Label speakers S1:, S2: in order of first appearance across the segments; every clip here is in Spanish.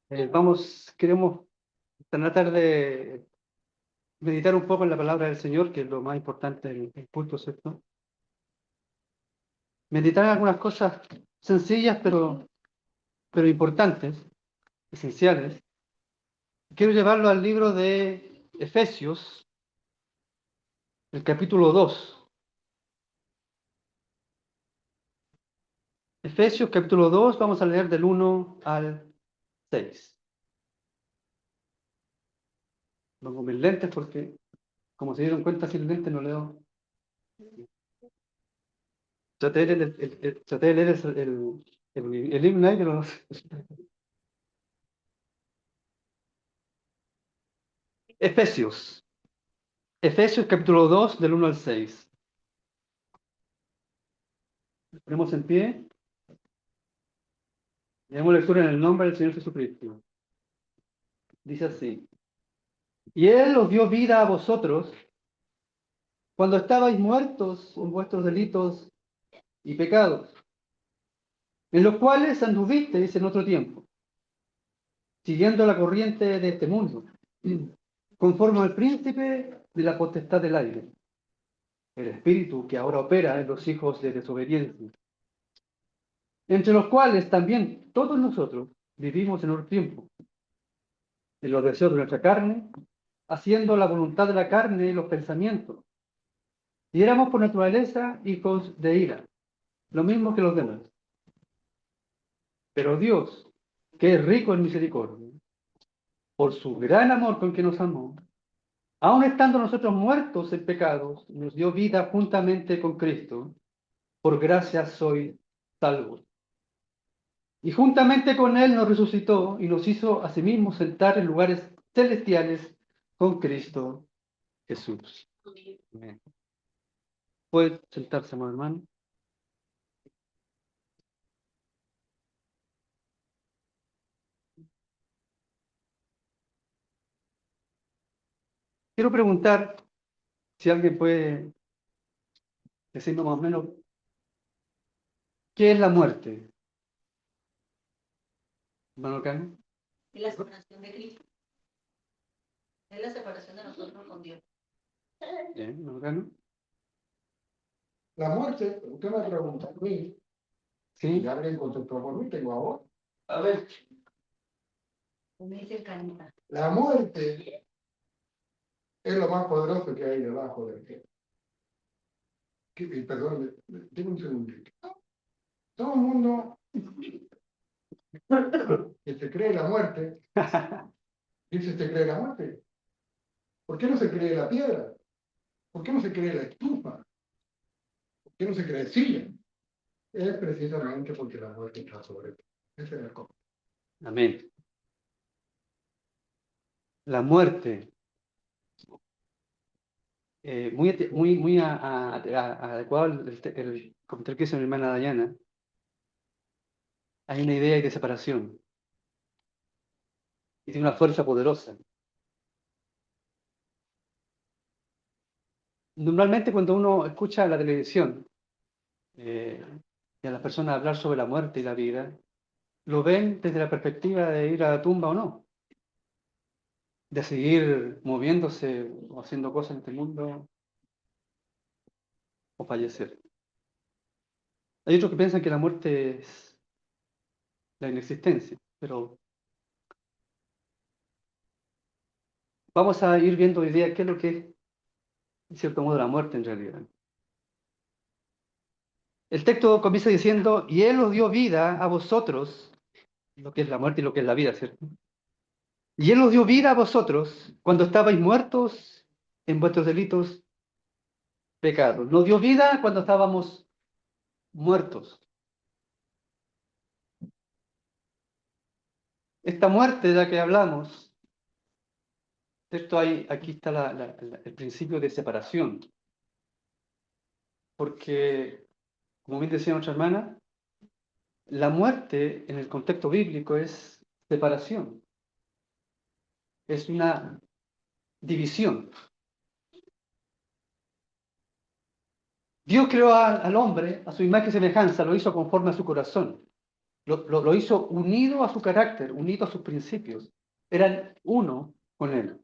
S1: Queremos tratar de meditar un poco en la palabra del Señor, que es lo más importante en el culto, ¿cierto? Meditar en algunas cosas sencillas, pero importantes, esenciales. Quiero llevarlo al libro de Efesios, el capítulo 2. Efesios, capítulo 2, vamos a leer del 1 al 6. Pongo mis lentes porque, como se dieron cuenta, sin lentes no leo. Traté de leer traté de leer el himno ahí, pero Efesios. Efesios capítulo 2 del 1 al 6. Ponemos en pie y damos lectura en el nombre del Señor Jesucristo. Dice así: Y Él os dio vida a vosotros cuando estabais muertos en vuestros delitos y pecados, en los cuales anduvisteis en otro tiempo, siguiendo la corriente de este mundo, conforme al príncipe de la potestad del aire, el espíritu que ahora opera en los hijos de desobediencia, entre los cuales también todos nosotros vivimos en otro tiempo, en los deseos de nuestra carne, haciendo la voluntad de la carne y los pensamientos. Y éramos por naturaleza hijos de ira, lo mismo que los demás. Pero Dios, que es rico en misericordia, por su gran amor con que nos amó, aun estando nosotros muertos en pecados, nos dio vida juntamente con Cristo. Por gracia soy salvos. Y juntamente con Él nos resucitó y nos hizo asimismo sentar en lugares celestiales con Cristo Jesús. Amén. Puede sentarse, amado hermano. Quiero preguntar si alguien puede decirme más o menos qué es la muerte. Hermano Cano.
S2: Es la separación de Cristo. Es la separación de nosotros con Dios.
S1: Hermano Cano.
S3: La muerte, usted me pregunta a mí,
S1: Sí.
S3: si alguien contestó por mí, tengo a vos.
S1: A ver.
S2: Me dice Canita.
S3: La muerte es lo más poderoso que hay debajo del cielo. Perdón, tengo un segundito. Todo el mundo que se cree la muerte, dice se cree la muerte. ¿Por qué no se cree la piedra? ¿Por qué no se cree la estufa? ¿Por qué no se cree silla? Es precisamente porque la muerte está sobre ti. Ese es el cómo.
S1: Amén. La muerte. Muy adecuado el comentario que hizo mi hermana Dayana. Hay una idea de separación y tiene una fuerza poderosa. Normalmente cuando uno escucha la televisión y a las personas hablar sobre la muerte y la vida, lo ven desde la perspectiva de ir a la tumba o no, de seguir moviéndose o haciendo cosas en este mundo o fallecer. Hay otros que piensan que la muerte es la inexistencia, pero vamos a ir viendo hoy día qué es lo que es, en cierto modo, la muerte en realidad. El texto comienza diciendo: y Él os dio vida a vosotros, lo que es la muerte y lo que es la vida, ¿cierto? Y Él os dio vida a vosotros cuando estabais muertos en vuestros delitos, pecados. Nos dio vida cuando estábamos muertos. Esta muerte de la que hablamos, ¿cierto? Aquí está el principio de separación. Porque, como bien decía nuestra hermana, la muerte en el contexto bíblico es separación. Es una división. Dios creó al hombre a su imagen y semejanza, lo hizo conforme a su corazón. lo hizo unido a su carácter, unido a sus principios. Eran uno con Él.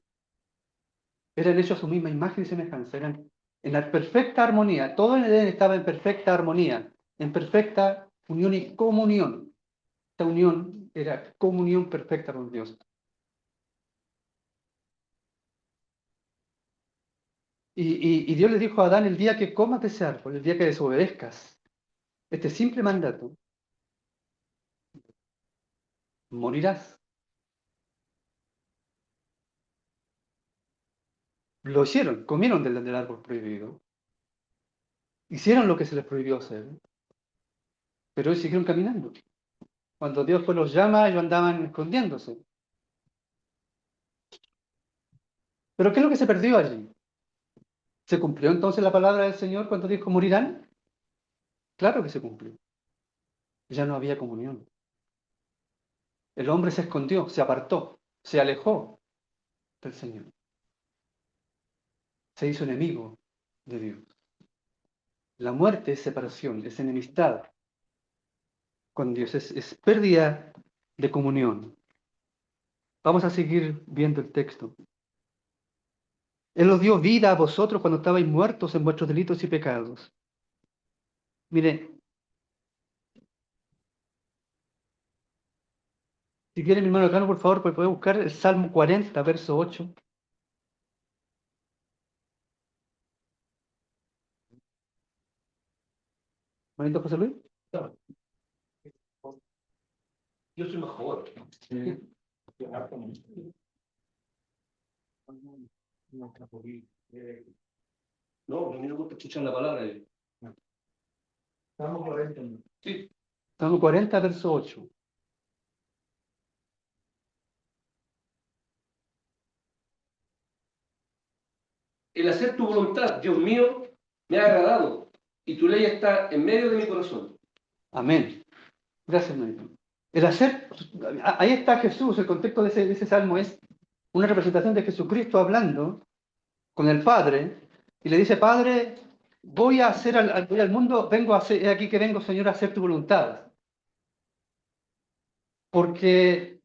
S1: Eran hechos a su misma imagen y semejanza. Eran en la perfecta armonía. Todo en Edén estaba en perfecta armonía, en perfecta unión y comunión. Esta unión era comunión perfecta con Dios. Y Dios le dijo a Adán: el día que comas de ese árbol, el día que desobedezcas este simple mandato, morirás. Lo hicieron, comieron del árbol prohibido, hicieron lo que se les prohibió hacer, pero ellos siguieron caminando. Cuando Dios pues los llama, ellos andaban escondiéndose. ¿Pero qué es lo que se perdió allí? ¿Se cumplió entonces la palabra del Señor cuando dijo morirán? Claro que se cumplió. Ya no había comunión. El hombre se escondió, se apartó, se alejó del Señor. Se hizo enemigo de Dios. La muerte es separación, es enemistad con Dios, es pérdida de comunión. Vamos a seguir viendo el texto. Él os dio vida a vosotros cuando estabais muertos en vuestros delitos y pecados. Mire, si quiere mi hermano Cano, por favor, pues puede buscar el Salmo 40, verso 8. ¿Bonito, José Luis?
S4: Yo soy mejor. No, a mí no me gusta escuchar la palabra.
S3: Estamos 40.
S4: Sí.
S1: Salmo 40, verso 8.
S4: El hacer tu voluntad, Dios mío, me ha agradado y tu ley está en medio de mi corazón.
S1: Amén. Gracias, hermanito. El hacer, ahí está Jesús, el contexto de ese salmo es una representación de Jesucristo hablando con el Padre y le dice: Padre, voy a hacer voy al mundo, vengo a hacer, he aquí que vengo, Señor, a hacer tu voluntad. Porque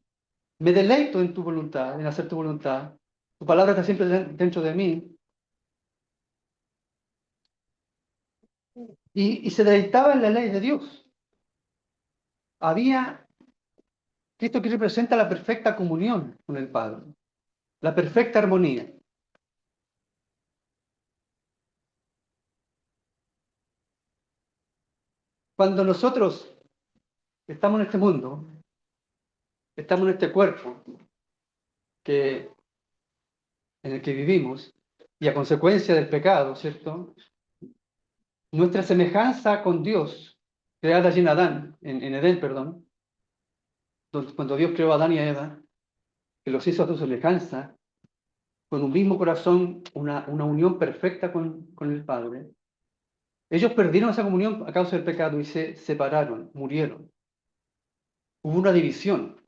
S1: me deleito en tu voluntad, en hacer tu voluntad. Tu palabra está siempre dentro de mí. Y se deleitaba en la ley de Dios. Había Cristo, que representa la perfecta comunión con el Padre, la perfecta armonía. Cuando nosotros estamos en este mundo, estamos en este cuerpo en el que vivimos, y a consecuencia del pecado, ¿cierto? Nuestra semejanza con Dios, creada allí en Adán, en Edén, perdón, cuando Dios creó a Adán y a Eva, que los hizo a su semejanza, con un mismo corazón, una unión perfecta con el Padre. Ellos perdieron esa comunión a causa del pecado y se separaron, murieron. Hubo una división.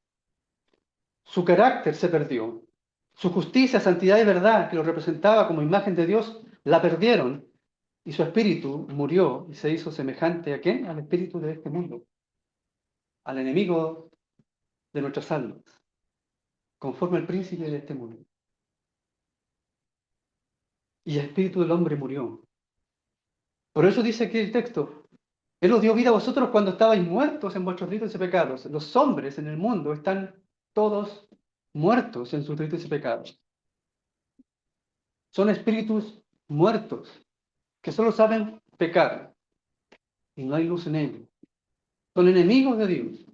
S1: Su carácter se perdió. Su justicia, santidad y verdad, que lo representaba como imagen de Dios, la perdieron. Y su espíritu murió y se hizo semejante ¿a quién? Al espíritu de este mundo, al enemigo de nuestras almas, conforme al príncipe de este mundo. Y el espíritu del hombre murió. Por eso dice aquí el texto: Él os dio vida a vosotros cuando estabais muertos en vuestros delitos y pecados. Los hombres en el mundo están todos muertos en sus delitos y pecados. Son espíritus muertos que solo saben pecar y no hay luz en ellos. Son enemigos de Dios.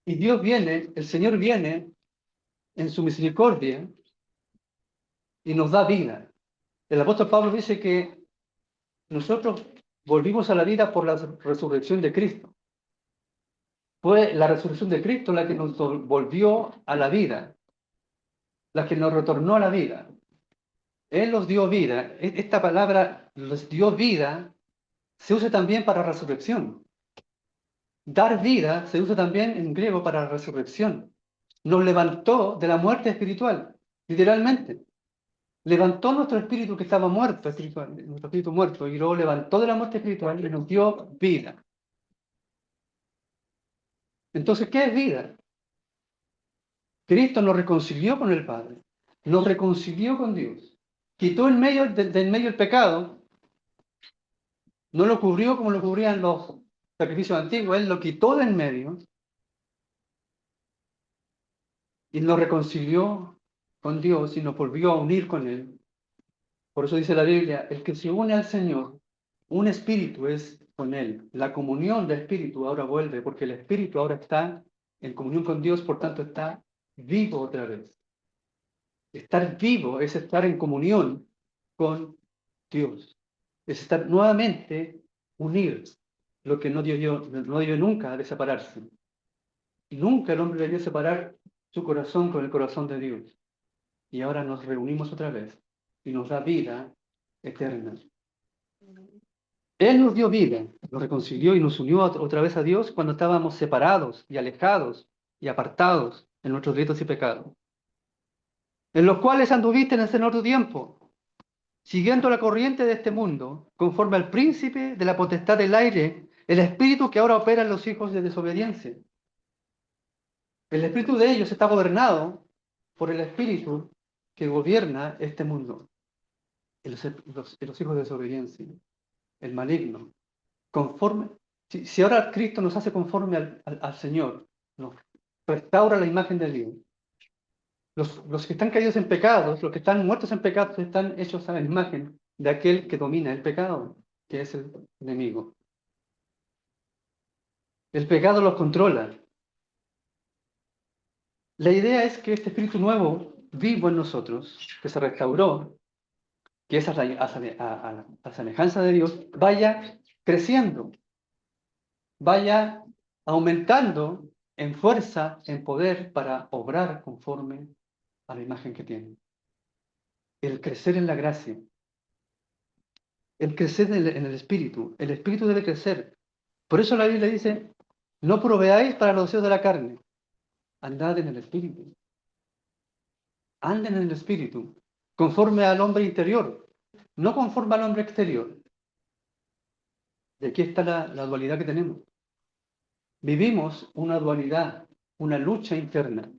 S1: Y Dios viene, el Señor viene en su misericordia y nos da vida. El apóstol Pablo dice que nosotros volvimos a la vida por la resurrección de Cristo. Fue la resurrección de Cristo la que nos volvió a la vida, la que nos retornó a la vida. Él nos dio vida. Esta palabra, nos dio vida, se usa también para resurrección. Dar vida se usa también en griego para resurrección. Nos levantó de la muerte espiritual, literalmente. levantó nuestro espíritu que estaba muerto, nuestro espíritu muerto, y luego levantó de la muerte espiritual y nos dio vida. Entonces, ¿qué es vida? Cristo nos reconcilió con el Padre, nos reconcilió con Dios, quitó en medio, del medio el pecado, no lo cubrió como lo cubrían los sacrificios antiguos, Él lo quitó de en medio y nos reconcilió con Dios y nos volvió a unir con Él. Por eso dice la Biblia, el que se une al Señor, un espíritu es con Él. La comunión del espíritu ahora vuelve, porque el espíritu ahora está en comunión con Dios, por tanto está vivo otra vez. Estar vivo es estar en comunión con Dios. Es estar nuevamente unidos, lo que no dio nunca de separarse. Nunca el hombre debió separar su corazón con el corazón de Dios. Y ahora nos reunimos otra vez y nos da vida eterna. Él nos dio vida, nos reconcilió y nos unió otra vez a Dios cuando estábamos separados y alejados y apartados en nuestros delitos y pecados, en los cuales anduviste en ese otro tiempo, siguiendo la corriente de este mundo, conforme al príncipe de la potestad del aire, el espíritu que ahora opera en los hijos de desobediencia. El espíritu de ellos está gobernado por el espíritu que gobierna este mundo, los hijos de desobediencia, el maligno. Conforme, si ahora Cristo nos hace conforme al Señor, nos restaura la imagen de Dios. Los que están caídos en pecados, los que están muertos en pecados, están hechos a la imagen de aquel que domina el pecado, que es el enemigo. El pecado los controla. La idea es que este espíritu nuevo, vivo en nosotros, que se restauró, que es a semejanza de Dios, vaya creciendo, vaya aumentando en fuerza, en poder, para obrar conforme a la imagen que tiene. El crecer en la gracia, el crecer en el espíritu debe crecer. Por eso la Biblia dice, no proveáis para los deseos de la carne, andad en el espíritu. Anden en el espíritu, conforme al hombre interior, no conforme al hombre exterior. Y aquí está la dualidad que tenemos. Vivimos una dualidad, una lucha interna.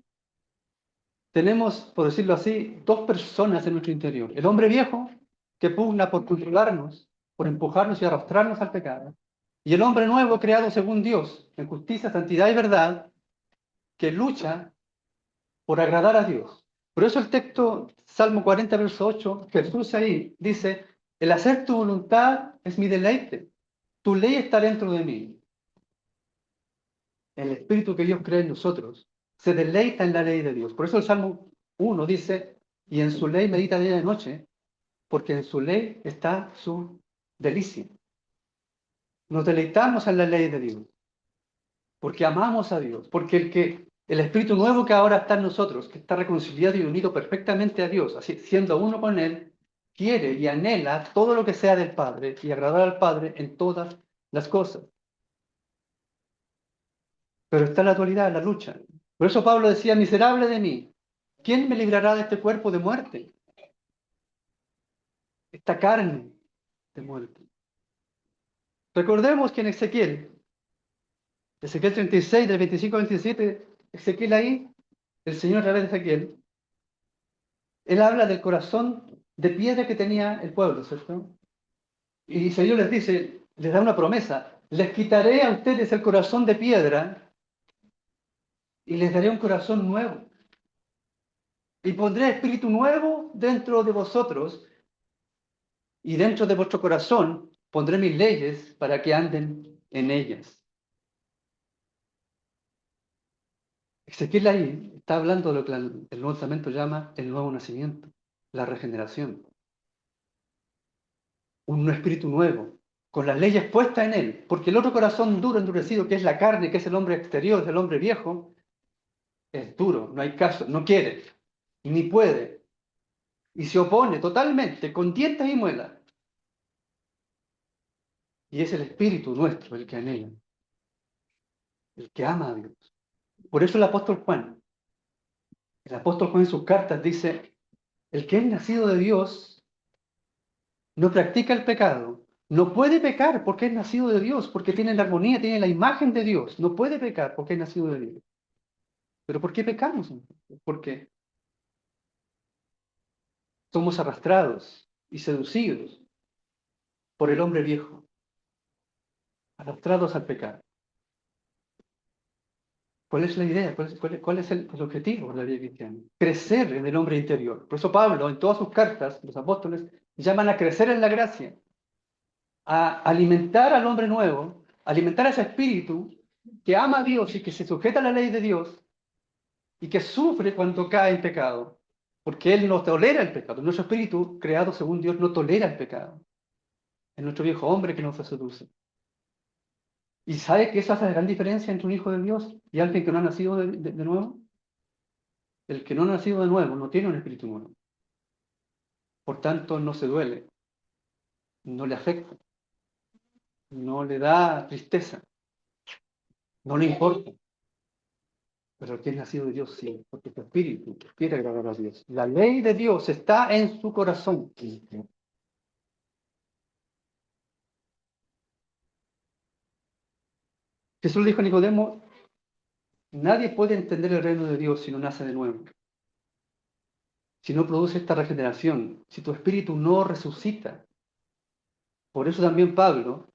S1: Tenemos, por decirlo así, dos personas en nuestro interior. El hombre viejo, que pugna por controlarnos, por empujarnos y arrastrarnos al pecado. Y el hombre nuevo, creado según Dios, en justicia, santidad y verdad, que lucha por agradar a Dios. Por eso el texto, Salmo 40, verso 8, Jesús ahí dice, el hacer tu voluntad es mi deleite, tu ley está dentro de mí. El Espíritu que Dios cree en nosotros se deleita en la ley de Dios. Por eso el Salmo 1 dice, y en su ley medita día y noche, porque en su ley está su delicia. Nos deleitamos en la ley de Dios, porque amamos a Dios, porque el Espíritu nuevo que ahora está en nosotros, que está reconciliado y unido perfectamente a Dios, así siendo uno con Él, quiere y anhela todo lo que sea del Padre y agradar al Padre en todas las cosas. Pero está la dualidad, la lucha. Por eso Pablo decía, miserable de mí, ¿quién me librará de este cuerpo de muerte? Esta carne de muerte. Recordemos que en Ezequiel 36, del 25 al 27, Ezequiel ahí, el Señor a través de Ezequiel, él habla del corazón de piedra que tenía el pueblo, ¿cierto? Y el Señor les dice, les da una promesa, les quitaré a ustedes el corazón de piedra y les daré un corazón nuevo. Y pondré espíritu nuevo dentro de vosotros y dentro de vuestro corazón pondré mis leyes para que anden en ellas. Ezequiel ahí está hablando de lo que el Nuevo Testamento llama el nuevo nacimiento, la regeneración. Un espíritu nuevo, con las leyes puestas en él, porque el otro corazón duro, endurecido, que es la carne, que es el hombre exterior, el hombre viejo, es duro, no hay caso, no quiere, ni puede, y se opone totalmente, con dientes y muelas. Y es el espíritu nuestro el que anhela, el que ama a Dios. Por eso el apóstol Juan en sus cartas dice, El que es nacido de Dios no practica el pecado. No puede pecar porque es nacido de Dios, porque tiene la armonía, tiene la imagen de Dios. No puede pecar porque es nacido de Dios. ¿Pero por qué pecamos? Porque somos arrastrados y seducidos por el hombre viejo, arrastrados al pecado. ¿Cuál es la idea? ¿Cuál es el objetivo de la vida cristiana? Crecer en el hombre interior. Por eso Pablo, en todas sus cartas, los apóstoles, llaman a crecer en la gracia, a alimentar al hombre nuevo, alimentar a ese espíritu que ama a Dios y que se sujeta a la ley de Dios y que sufre cuando cae en pecado, porque Él no tolera el pecado. Nuestro espíritu, creado según Dios, no tolera el pecado. Es nuestro viejo hombre que nos seduce. ¿Y sabe que esa es la gran diferencia entre un hijo de Dios y alguien que no ha nacido de nuevo? El que no ha nacido de nuevo no tiene un espíritu nuevo. Por tanto, no se duele, no le afecta, no le da tristeza, no le importa. Pero el que es nacido de Dios sí, porque su espíritu quiere agradar a Dios. La ley de Dios está en su corazón. Jesús le dijo a Nicodemo, nadie puede entender el reino de Dios si no nace de nuevo, si no produce esta regeneración, si tu espíritu no resucita. Por eso también Pablo,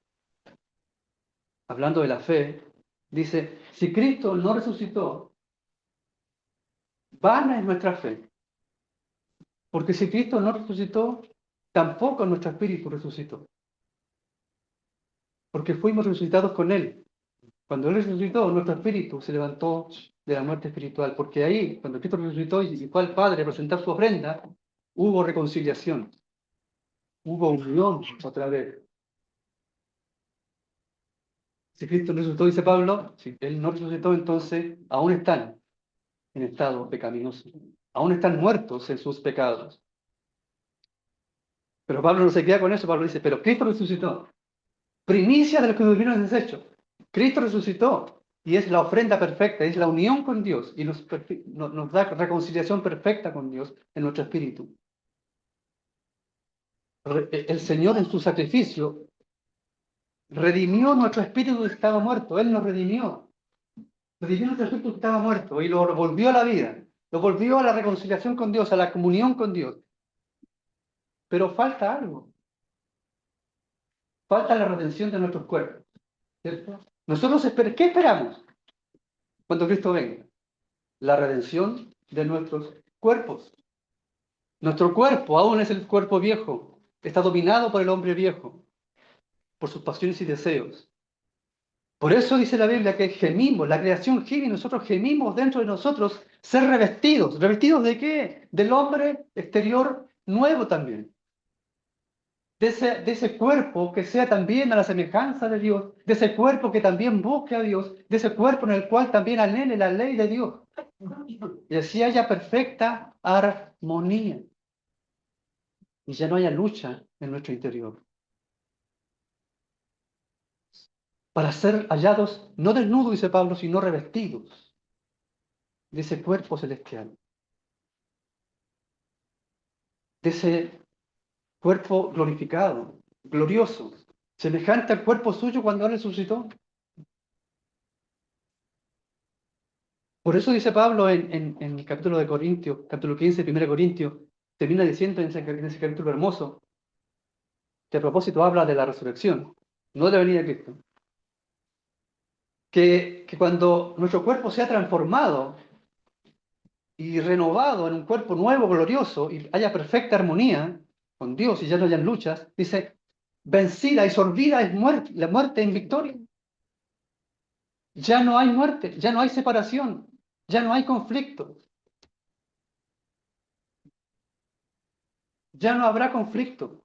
S1: hablando de la fe, dice, si Cristo no resucitó, vana es nuestra fe. Porque si Cristo no resucitó, tampoco nuestro espíritu resucitó. Porque fuimos resucitados con Él. Cuando Él resucitó, nuestro espíritu se levantó de la muerte espiritual. Porque ahí, cuando Cristo resucitó y fue al Padre a presentar su ofrenda, hubo reconciliación. Hubo unión otra vez. Si Cristo no resucitó, dice Pablo, si Él no resucitó, entonces aún están en estado pecaminoso. Aún están muertos en sus pecados. Pero Pablo no se queda con eso. Pablo dice, pero Cristo resucitó. Primicia de los que durmieron deshechos. Cristo resucitó y es la ofrenda perfecta, es la unión con Dios y nos da reconciliación perfecta con Dios en nuestro espíritu. El Señor en su sacrificio redimió nuestro espíritu que estaba muerto. Él nos redimió. Redimió nuestro espíritu que estaba muerto y lo volvió a la vida. Lo volvió a la reconciliación con Dios, a la comunión con Dios. Pero falta algo. Falta la redención de nuestros cuerpos. ¿Cierto? Nosotros ¿qué esperamos cuando Cristo venga? La redención de nuestros cuerpos. Nuestro cuerpo aún es el cuerpo viejo. Está dominado por el hombre viejo, por sus pasiones y deseos. Por eso dice la Biblia que gemimos, la creación gime y nosotros gemimos dentro de nosotros ser revestidos. ¿Revestidos de qué? Del hombre exterior nuevo también. De ese cuerpo que sea también a la semejanza de Dios, de ese cuerpo que también busque a Dios, de ese cuerpo en el cual también anhele la ley de Dios. Y así haya perfecta armonía. Y ya no haya lucha en nuestro interior. Para ser hallados, no desnudos, dice Pablo, sino revestidos de ese cuerpo celestial. De ese cuerpo glorificado, glorioso, semejante al cuerpo suyo cuando Él resucitó. Por eso dice Pablo en el capítulo de Corintios, capítulo 15, 1 Corintios, termina diciendo en ese capítulo hermoso, que a propósito habla de la resurrección, no de la venida de Cristo, que cuando nuestro cuerpo sea transformado y renovado en un cuerpo nuevo, glorioso, y haya perfecta armonía con Dios y ya no hayan luchas, dice, vencida y sorbida es muerte, la muerte en victoria. Ya no hay muerte, ya no hay separación, ya no hay conflicto. Ya no habrá conflicto.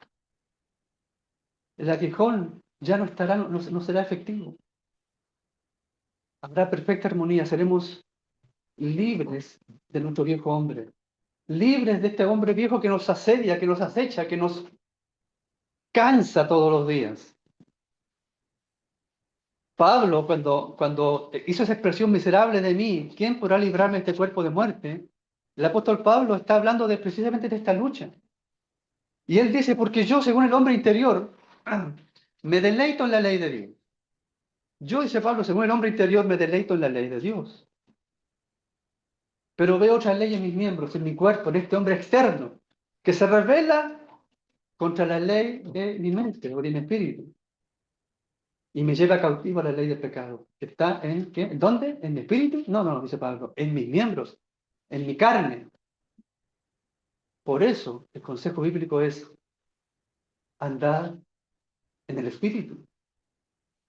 S1: El aguijón ya no estará, no será efectivo. Habrá perfecta armonía, seremos libres de nuestro viejo hombre, libres de este hombre viejo que nos asedia, que nos acecha, que nos cansa todos los días. Pablo, cuando hizo esa expresión miserable de mí, ¿quién podrá librarme de este cuerpo de muerte? El apóstol Pablo está hablando precisamente de esta lucha. Y él dice, porque yo, según el hombre interior, me deleito en la ley de Dios. Yo, dice Pablo, según el hombre interior, me deleito en la ley de Dios. Pero veo otra ley en mis miembros, en mi cuerpo, en este hombre externo, que se revela contra la ley de mi mente o de mi espíritu. Y me lleva cautivo a la ley del pecado. Que está en, ¿qué? ¿Dónde? ¿En mi espíritu? No, no, dice Pablo, en mis miembros, en mi carne. Por eso el consejo bíblico es andar en el espíritu,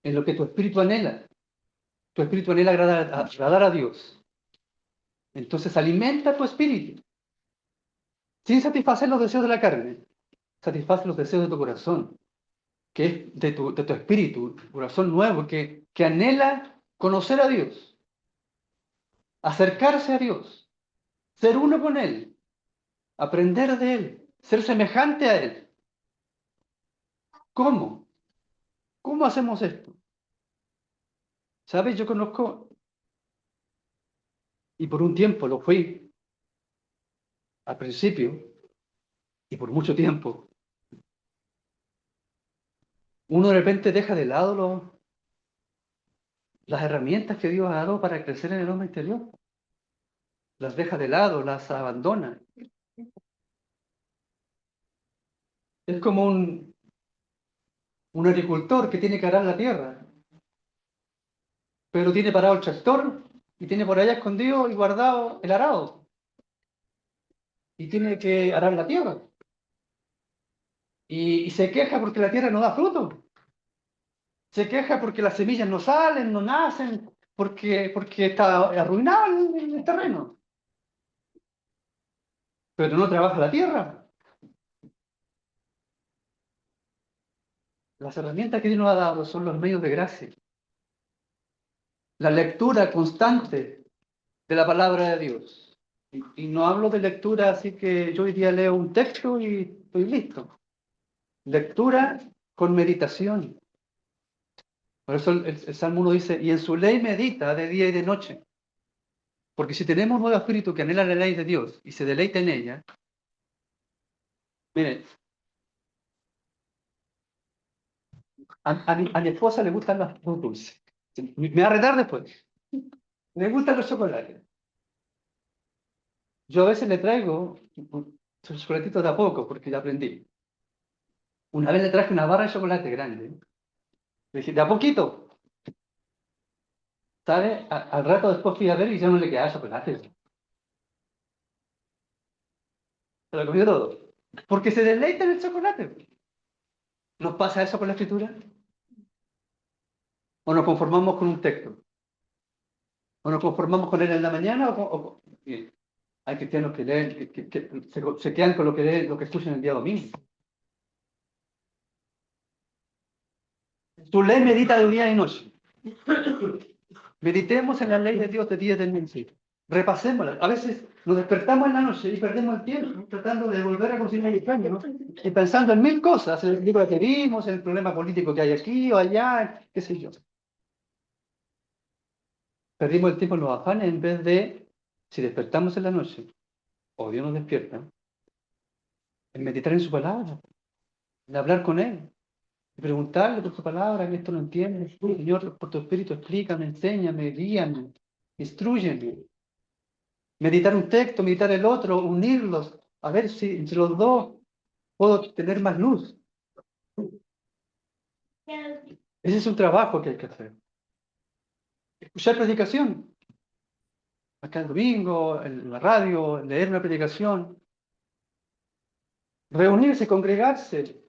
S1: en lo que tu espíritu anhela. Tu espíritu anhela agradar a Dios. Entonces alimenta tu espíritu, sin satisfacer los deseos de la carne. Satisface los deseos de tu corazón, que es de tu espíritu, tu corazón nuevo, que anhela conocer a Dios, acercarse a Dios, ser uno con Él, aprender de Él, ser semejante a Él. ¿Cómo? ¿Cómo hacemos esto? ¿Sabes? Yo conozco, y por un tiempo lo fui, al principio, y por mucho tiempo, uno de repente deja de lado las herramientas que Dios ha dado para crecer en el hombre interior. Las deja de lado, las abandona. Es como un agricultor que tiene que arar la tierra, pero tiene parado el tractor y tiene por allá escondido y guardado el arado. Y tiene que arar la tierra. Y se queja porque la tierra no da fruto. Se queja porque las semillas no salen, no nacen, porque está arruinado el terreno. Pero no trabaja la tierra. Las herramientas que Dios nos ha dado son los medios de gracia. La lectura constante de la palabra de Dios. Y no hablo de lectura así que yo hoy día leo un texto y estoy listo. Lectura con meditación. Por eso el Salmo 1 dice, y en su ley medita de día y de noche. Porque si tenemos un nuevo espíritu que anhela la ley de Dios y se deleita en ella, miren, a mi esposa le gustan los dulces. Me va a retar después. Le gustan los chocolates. Yo a veces le traigo chocolatitos de a poco, porque ya aprendí. Una vez le traje una barra de chocolate grande. Le dije, de a poquito. ¿Sabe? Al rato después fui a ver y ya no le quedaba chocolate. Se lo comió todo. Porque se deleita en el chocolate. ¿Nos pasa eso con la escritura? ¿O nos conformamos con un texto? ¿O nos conformamos con él en la mañana? Bien. Hay cristianos que leen, que se quedan con lo que leen, lo que escuchan el día domingo. Tu ley medita de día y noche. Meditemos en la ley de Dios de día y de noche. Repasémosla. A veces nos despertamos en la noche y perdemos el tiempo tratando de volver a conciliar el sueño, ¿no? Y pensando en mil cosas, en el libro que vimos, en el problema político que hay aquí o allá, qué sé yo. Perdimos el tiempo en los afanes en vez de, si despertamos en la noche, o Dios nos despierta, en meditar en su palabra, en hablar con Él, y preguntarle por su palabra, que esto no entiende. Señor, por tu espíritu, explícame, enséñame, guíame, instrúyeme. Meditar un texto, meditar el otro, unirlos, a ver si entre los dos puedo tener más luz. Ese es un trabajo que hay que hacer. Escuchar predicación. Acá el domingo, en la radio, leer una predicación. Reunirse, congregarse,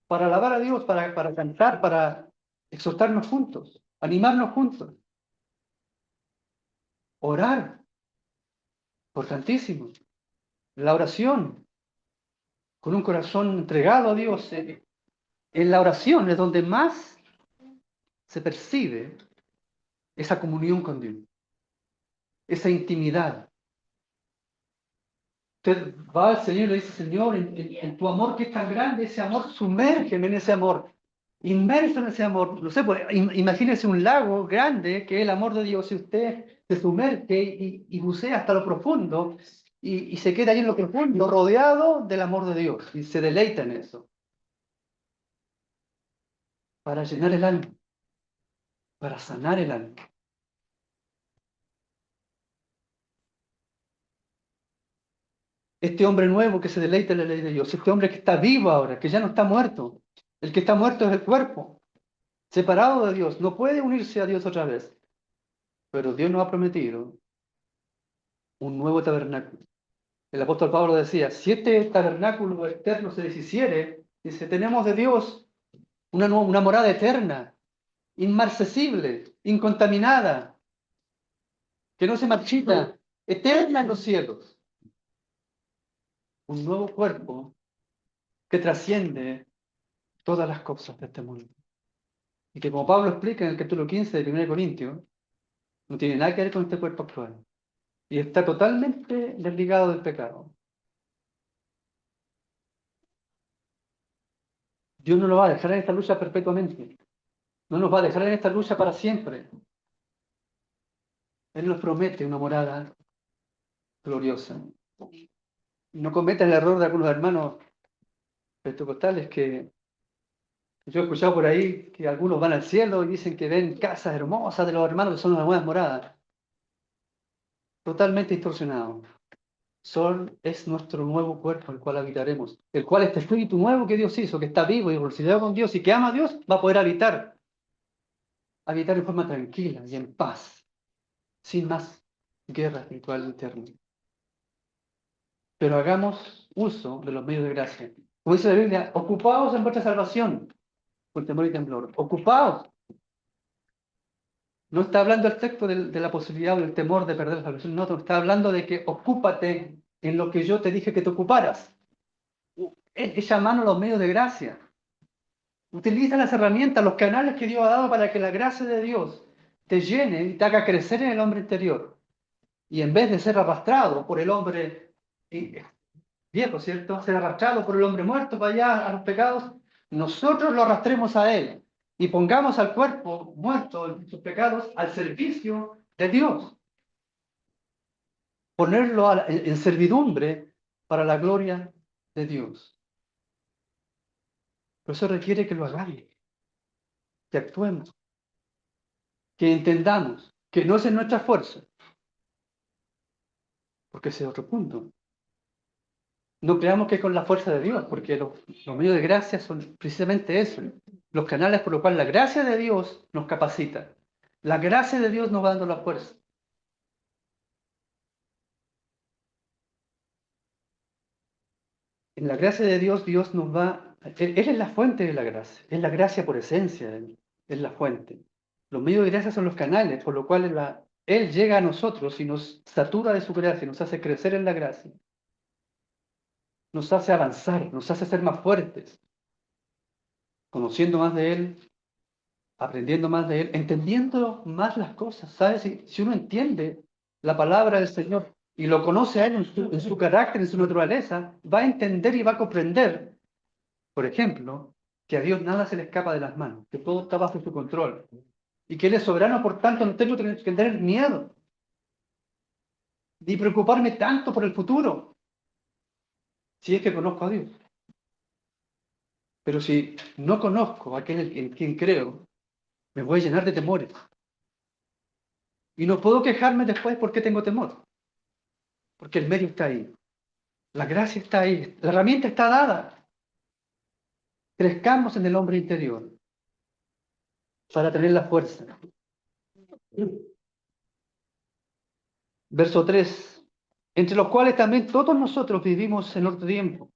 S1: para alabar a Dios, para cantar, para exhortarnos juntos, animarnos juntos. Orar, importantísimo. La oración, con un corazón entregado a Dios. En la oración es donde más se percibe esa comunión con Dios, esa intimidad. Usted va al Señor y le dice, Señor, en tu amor que es tan grande, ese amor, sumérgeme en ese amor. inmerso en ese amor. No sé, pues, imagínese un lago grande que es el amor de Dios y usted se sumerge y bucea hasta lo profundo y se queda ahí en lo profundo, rodeado del amor de Dios y se deleita en eso para llenar el alma, para sanar el alma. Este hombre nuevo que se deleita en la ley de Dios, este hombre que está vivo ahora, que ya no está muerto. El que está muerto es el cuerpo, separado de Dios, no puede unirse a Dios otra vez. Pero Dios nos ha prometido un nuevo tabernáculo. El apóstol Pablo decía, si este tabernáculo eterno se deshiciere, dice, tenemos de Dios una morada eterna, inmarcesible, incontaminada, que no se marchita, eterna en los cielos. Un nuevo cuerpo que trasciende todas las cosas de este mundo. Y que como Pablo explica en el capítulo 15 de 1 Corintios, no tiene nada que ver con este cuerpo actual. Y está totalmente desligado del pecado. Dios no lo va a dejar en esta lucha perpetuamente. No nos va a dejar en esta lucha para siempre. Él nos promete una morada gloriosa. No cometan el error de algunos hermanos pentecostales que yo he escuchado por ahí que algunos van al cielo y dicen que ven casas hermosas de los hermanos que son las nuevas moradas. Totalmente distorsionado. Es nuestro nuevo cuerpo, el cual habitaremos. El cual este espíritu nuevo que Dios hizo, que está vivo y reconciliado con Dios y que ama a Dios, va a poder habitar. Habitar en forma tranquila y en paz. Sin más guerra espiritual interna. Pero hagamos uso de los medios de gracia. Como dice la Biblia, ocupaos en vuestra salvación, con temor y temblor. Ocupaos. No está hablando el texto de la posibilidad o del temor de perder la salvación, no, está hablando de que ocúpate en lo que yo te dije que te ocuparas. Echa mano a los medios de gracia. Utiliza las herramientas, los canales que Dios ha dado para que la gracia de Dios te llene y te haga crecer en el hombre interior. Y en vez de ser arrastrado por el hombre viejo, ¿cierto? Ser arrastrado por el hombre muerto para allá a los pecados, nosotros lo arrastremos a él y pongamos al cuerpo muerto en sus pecados al servicio de Dios. Ponerlo en servidumbre para la gloria de Dios. Pero eso requiere que lo hagamos, que actuemos, que entendamos que no es en nuestra fuerza, porque ese es otro punto. No creamos que es con la fuerza de Dios, porque los medios de gracia son precisamente eso, los canales por los cuales la gracia de Dios nos capacita. La gracia de Dios nos va dando la fuerza. En la gracia de Dios, Dios nos va... Él es la fuente de la gracia, es la gracia por esencia, es la fuente. Los medios de gracia son los canales por los cuales Él llega a nosotros y nos satura de su gracia, nos hace crecer en la gracia, nos hace avanzar, nos hace ser más fuertes, conociendo más de Él, aprendiendo más de Él, entendiendo más las cosas. ¿Sabes? Si uno entiende la palabra del Señor y lo conoce a Él en su carácter, en su naturaleza, va a entender y va a comprender, por ejemplo, que a Dios nada se le escapa de las manos, que todo está bajo su control y que Él es soberano, por tanto no tengo que tener miedo ni preocuparme tanto por el futuro, si es que conozco a Dios. Pero si no conozco a aquel en quien creo, me voy a llenar de temores. Y no puedo quejarme después porque tengo temor. Porque el medio está ahí. La gracia está ahí. La herramienta está dada. Crezcamos en el hombre interior para tener la fuerza. Verso 3. Entre los cuales también todos nosotros vivimos en otro tiempo.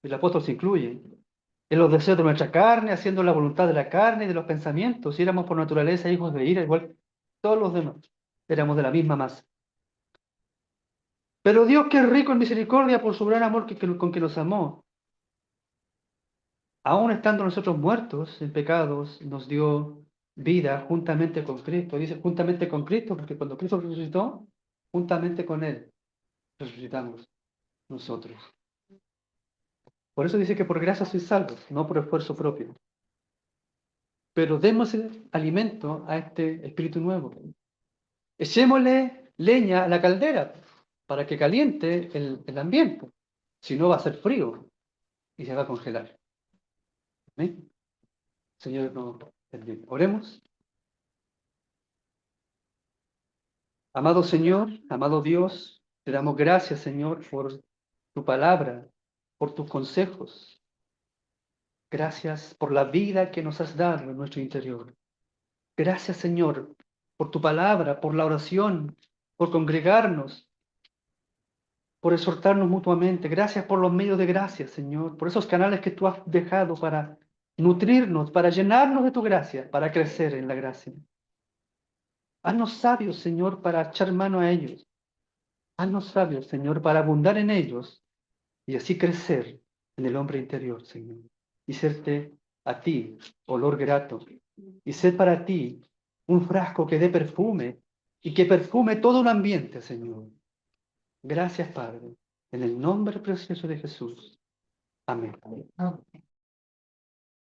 S1: El apóstol se incluye. En los deseos de nuestra carne, haciendo la voluntad de la carne y de los pensamientos. Y éramos por naturaleza hijos de ira, igual que todos los demás. Éramos de la misma masa. Pero Dios, que es rico en misericordia por su gran amor con que nos amó, aún estando nosotros muertos en pecados, nos dio vida juntamente con Cristo. Dice juntamente con Cristo, porque cuando Cristo resucitó, juntamente con Él resucitamos nosotros. Por eso dice que por gracia sois salvos, no por esfuerzo propio. pero demos alimento a este espíritu nuevo. Echémosle leña a la caldera para que caliente el ambiente. Si no, va a ser frío y se va a congelar. ¿Amén? Señor, nos bendiga. Oremos. Amado Señor, amado Dios, te damos gracias, Señor, por tu palabra, por tus consejos. Gracias por la vida que nos has dado en nuestro interior. Gracias, Señor, por tu palabra, por la oración, por congregarnos, por exhortarnos mutuamente. Gracias por los medios de gracia, Señor, por esos canales que tú has dejado para nutrirnos, para llenarnos de tu gracia, para crecer en la gracia. Haznos sabios, Señor, para echar mano a ellos. Haznos sabios, Señor, para abundar en ellos y así crecer en el hombre interior, Señor. Y serte a ti olor grato. Y ser para ti un frasco que dé perfume y que perfume todo un ambiente, Señor. Gracias, Padre. En el nombre precioso de Jesús. Amén.
S3: Amén.